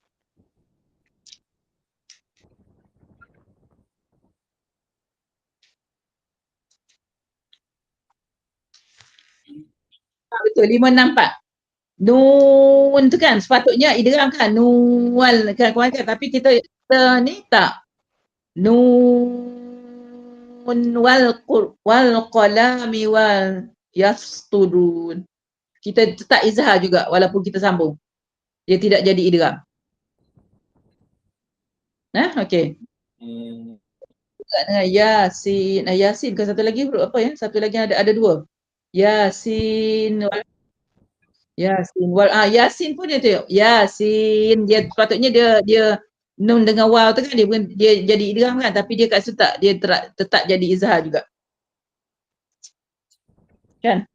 Betul, limun nampak. Nun tu kan sepatutnya idgham kan nuwal kan tapi kita ni tak. Nun wal qalami wal yasturun. Kita tetap izhar juga walaupun kita sambung. Dia tidak jadi idgham. Okey. Dengan Yasin. Yasin ke satu lagi huruf apa ya? Satu lagi ada dua. Yasin Yasin pun dia tu. Yasin dia sepatutnya dia nun dengan waw tu kan dia jadi idgham kan tapi dia kat situ tak dia tetap jadi izhar juga. Kan?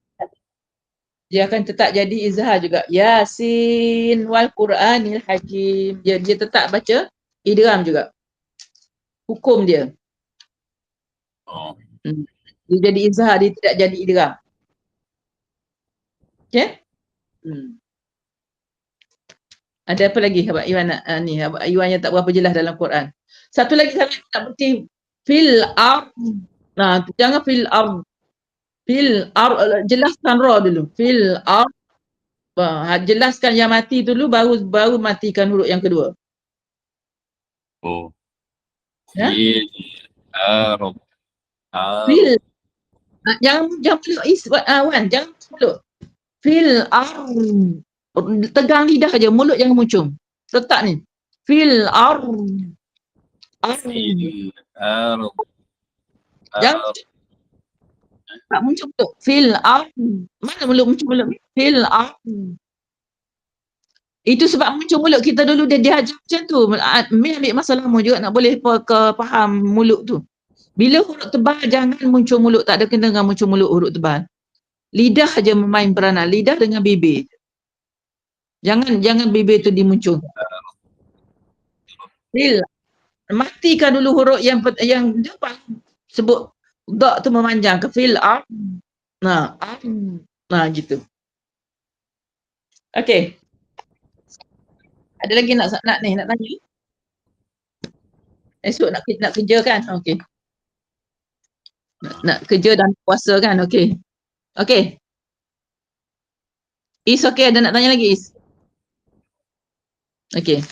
Dia akan tetap jadi izhar juga. Yasin wal Quranil Hakim. Dia tetap baca idgham juga. Hukum dia. Dia jadi izhar, dia tidak jadi idgham. Okey? Ada apa lagi Abang Iwan ni Abang Iwan yang tak berapa jelas dalam Quran. Satu lagi saya nak berhenti fil ard. Jangan fil ard. Fil ard jelaskan ra dulu. Fil ard. Jelaskan yang mati dulu baru matikan huruf yang kedua. Fil ard. Fil jangan Wan jangan mulut. Fil ard. Tegang lidah aja, mulut jangan muncung. Letak ni. Fil ard. Jangan Tak muncul mulut. Fil ard. Mana muncul mulut? Fil ard. Itu sebab muncul mulut kita dulu dia diajar macam tu. Min ambil masa lama juga nak boleh faham mulut tu. Bila huruf tebal jangan muncul mulut, tak ada kena dengan muncul mulut huruf tebal. Lidah aja memain peranan, lidah dengan bibir. Jangan bibir tu dimuncul. Fil. Matikan dulu huruf yang dia paling sebut dak tu memanjang ke fil ard. Nah, gitu. Okey. Ada lagi nak tanya? Esok nak kerja kan? Okey. Nak kerja dan puasa kan? Okey. Okey. Is okey, ada nak tanya lagi Is? Okey.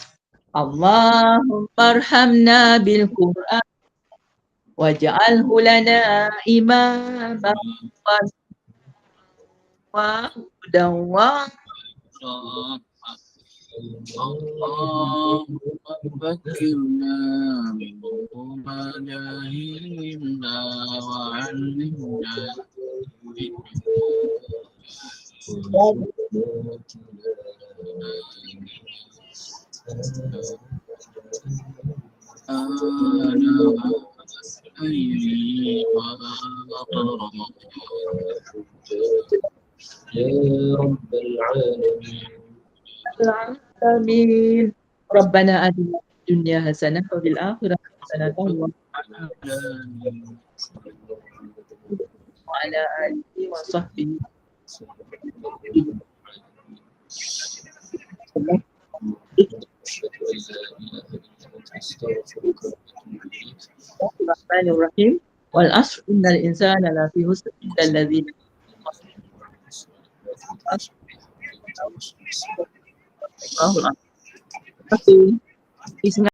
Allahumma arhamna bil Qur'an waj'alhu lana imaman wa hudan wa ذكرنا بما جهلنا وعلمنا يا رب العالمين العالمين ربنا آتنا في الدنيا حسنة وفي الآخرة حسنة وعلى آله وصحبه الرحمن الرحيم والعصر إن الإنسان لفي خسر إلا الذين آمنوا.